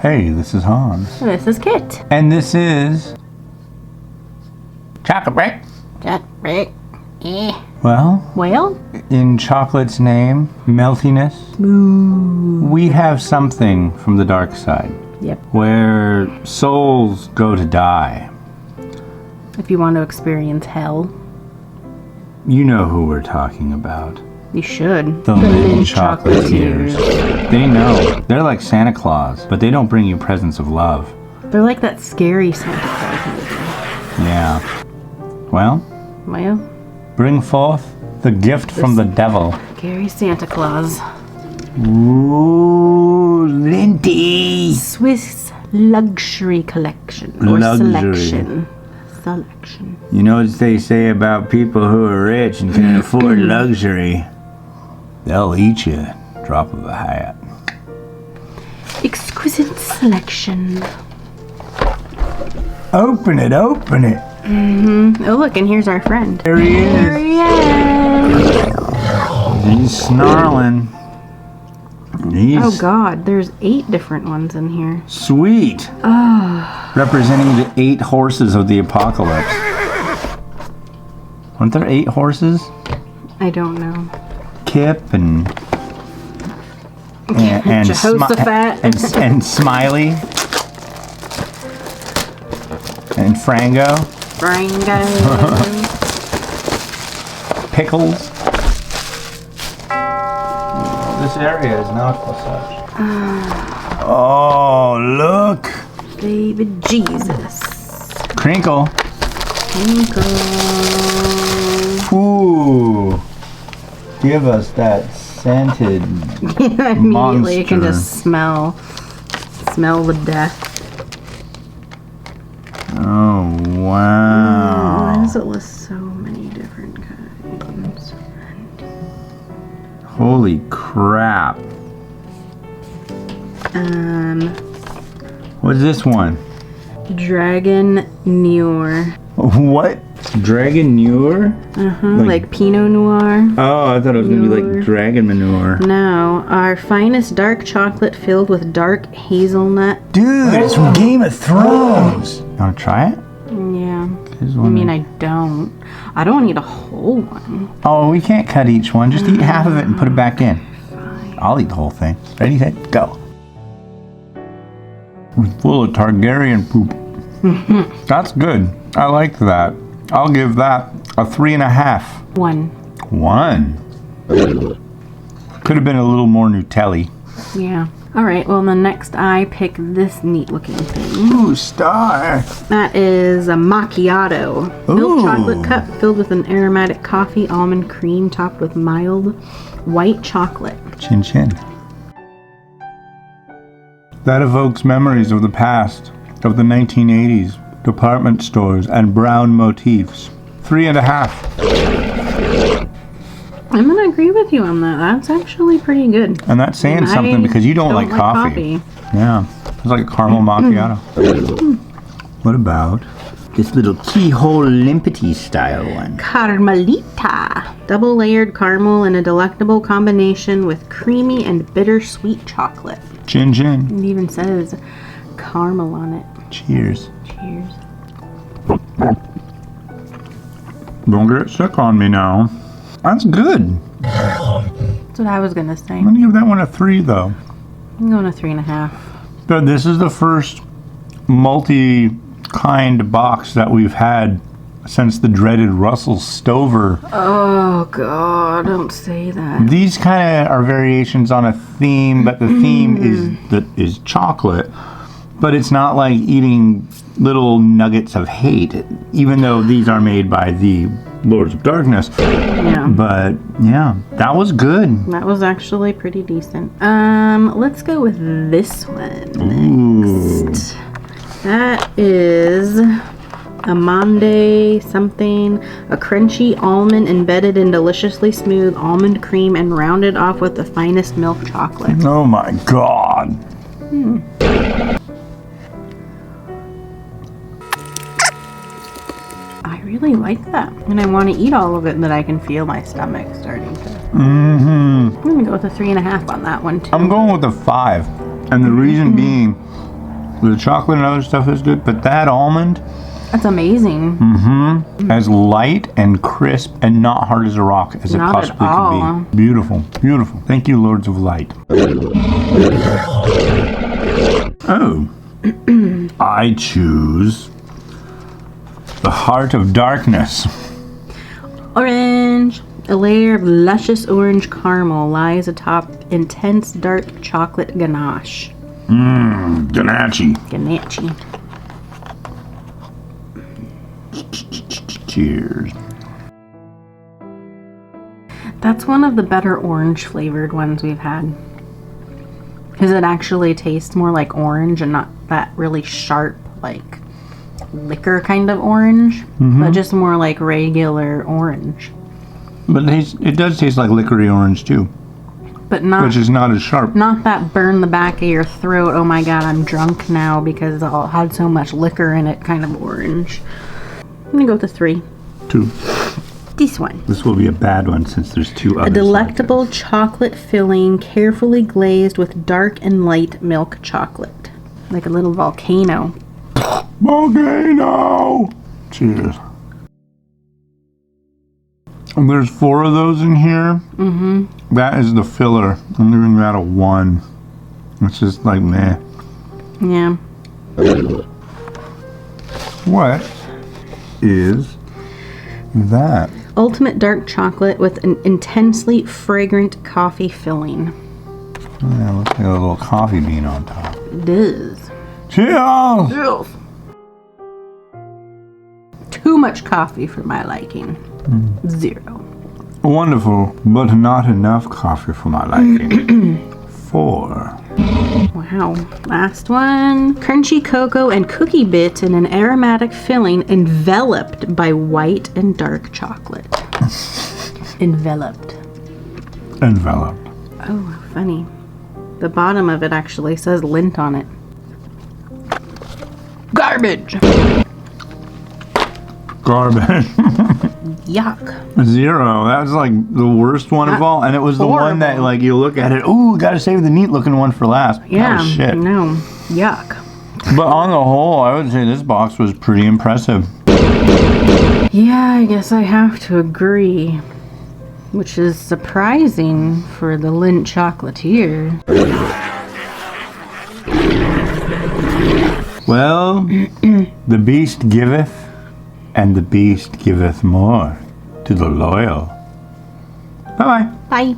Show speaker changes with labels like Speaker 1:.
Speaker 1: Hey, this is Hans.
Speaker 2: This is Kit.
Speaker 1: And this is... Chocolate Break.
Speaker 2: Chocolate Break.
Speaker 1: Well, in chocolate's name, meltiness, we have something from the dark side.
Speaker 2: Yep.
Speaker 1: Where souls go to die.
Speaker 2: If you want to experience hell,
Speaker 1: you know who we're talking about.
Speaker 2: You should.
Speaker 1: The Lindt chocolatiers. They know. They're like Santa Claus, but they don't bring you presents of love.
Speaker 2: They're like that scary Santa Claus movie.
Speaker 1: Yeah. Well, bring forth the gift from the devil.
Speaker 2: Scary Santa Claus.
Speaker 1: Ooh, Lindt.
Speaker 2: Swiss luxury collection. Or selection. Selection.
Speaker 1: You know what they say about people who are rich and can afford luxury? They'll eat you. Drop of a hat.
Speaker 2: Exquisite selection.
Speaker 1: Open it, open it.
Speaker 2: Oh, look, and here's our friend.
Speaker 1: There he is.
Speaker 2: There he is.
Speaker 1: He's snarling.
Speaker 2: Oh, God, there's 8 different ones in here.
Speaker 1: Sweet.
Speaker 2: Oh.
Speaker 1: Representing the 8 horses of the apocalypse. Weren't there 8 horses?
Speaker 2: I don't know.
Speaker 1: Kip and
Speaker 2: Jehoshaphat
Speaker 1: and Smiley and Frango. Pickles. This area is not for such. Oh, look.
Speaker 2: Baby Jesus.
Speaker 1: Crinkle. Ooh. Give us that scented
Speaker 2: Immediately
Speaker 1: monster.
Speaker 2: you can just smell the death.
Speaker 1: Oh, wow.
Speaker 2: Why does it list so many different kinds?
Speaker 1: Holy crap. What's this one?
Speaker 2: Dragon Noir.
Speaker 1: What? Dragon Noir?
Speaker 2: Like Pinot Noir.
Speaker 1: Oh, I thought it was going to be like dragon manure.
Speaker 2: No, our finest dark chocolate filled with dark hazelnut.
Speaker 1: Dude, it's from Game of Thrones. You want to try it?
Speaker 2: Yeah. I mean, I don't need a whole one.
Speaker 1: Oh, we can't cut each one. Just eat half of it and put it back in.
Speaker 2: Fine.
Speaker 1: I'll eat the whole thing. Ready, set, go. It's full of Targaryen poop. That's good. I like that. I'll give that a 3.5.
Speaker 2: 1.
Speaker 1: 1. Could have been a little more Nutelli.
Speaker 2: Yeah. All right. Well, then next I pick this neat-looking thing.
Speaker 1: Ooh, star.
Speaker 2: That is a macchiato. Milk chocolate cup filled with an aromatic coffee almond cream topped with mild white chocolate.
Speaker 1: Chin chin. That evokes memories of the past, of the 1980s, department stores, and brown motifs. 3.5. I'm
Speaker 2: going to agree with you on that. That's actually pretty good.
Speaker 1: And that's saying something because you don't like coffee. Yeah. It's like a caramel macchiato. What about this little keyhole limpety style one?
Speaker 2: Carmelita. Double layered caramel in a delectable combination with creamy and bittersweet chocolate.
Speaker 1: Chin chin.
Speaker 2: It even says caramel on it.
Speaker 1: Cheers.
Speaker 2: Cheers.
Speaker 1: Don't get sick on me now. That's good.
Speaker 2: That's what I was going to say.
Speaker 1: I'm going to give that one a 3 though.
Speaker 2: I'm going to 3.5.
Speaker 1: But this is the first multi-kind box that we've had since the dreaded Russell Stover.
Speaker 2: Oh, God, don't say that.
Speaker 1: These kind of are variations on a theme, but the theme is chocolate. But it's not like eating little nuggets of hate, even though these are made by the Lords of Darkness.
Speaker 2: Yeah.
Speaker 1: But, yeah, that was good.
Speaker 2: That was actually pretty decent. Let's go with this one next. That is Amande something, a crunchy almond embedded in deliciously smooth almond cream and rounded off with the finest milk chocolate.
Speaker 1: Oh my God.
Speaker 2: I really like that. And I want to eat all of it, but I can feel my stomach starting to.
Speaker 1: I'm
Speaker 2: I'm going to go with a 3.5 on that one too.
Speaker 1: going with a 5. And the reason being The chocolate and other stuff is good, but that almond,
Speaker 2: That's amazing.
Speaker 1: as light and crisp and not hard as a rock as
Speaker 2: Not
Speaker 1: it
Speaker 2: at
Speaker 1: possibly
Speaker 2: all.
Speaker 1: could be. Beautiful, beautiful. Thank you, Lords of Light. Oh, I choose the Heart of Darkness.
Speaker 2: Orange. A layer of luscious orange caramel lies atop intense dark chocolate ganache.
Speaker 1: Ganache.
Speaker 2: Ganache.
Speaker 1: Cheers.
Speaker 2: That's one of the better orange flavored ones we've had. Because it actually tastes more like orange and not that really sharp, like liquor kind of orange, but just more like regular orange.
Speaker 1: But it does taste like licorice orange too,
Speaker 2: But not
Speaker 1: which is not as sharp.
Speaker 2: not that burn the back of your throat, oh my god, I'm drunk now because it had so much liquor in it kind of orange. I'm gonna go with the 3.
Speaker 1: 2.
Speaker 2: This one.
Speaker 1: This will be a bad one since there's 2
Speaker 2: A
Speaker 1: others.
Speaker 2: delectable chocolate filling carefully glazed with dark and light milk chocolate. Like a little volcano.
Speaker 1: Volcano! Cheers. And there's 4 of those in here. That is the filler. I'm giving that a 1. It's just like meh.
Speaker 2: Yeah.
Speaker 1: What is that?
Speaker 2: Ultimate dark chocolate with an intensely fragrant coffee filling.
Speaker 1: Yeah, looks like a little coffee bean on top.
Speaker 2: It does.
Speaker 1: Cheers!
Speaker 2: Too much coffee for my liking. 0.
Speaker 1: Wonderful, but not enough coffee for my liking. 4.
Speaker 2: Wow. Last one. Crunchy cocoa and cookie bits in an aromatic filling enveloped by white and dark chocolate. Enveloped.
Speaker 1: Enveloped.
Speaker 2: Oh, how funny. The bottom of it actually says Lindt on it. Garbage.
Speaker 1: Garbage.
Speaker 2: Yuck.
Speaker 1: 0. That was like the worst one of
Speaker 2: That's
Speaker 1: all, and it was the one that
Speaker 2: horrible.
Speaker 1: like you look at it. Ooh, gotta save the neat looking one for last. That
Speaker 2: Yeah.
Speaker 1: was shit.
Speaker 2: No. Yuck.
Speaker 1: But on the whole, I would say this box was pretty impressive.
Speaker 2: Yeah, I guess I have to agree. Which is surprising for the Lindt chocolatier.
Speaker 1: Well, the beast giveth, and the beast giveth more to the loyal. Bye-bye.
Speaker 2: Bye.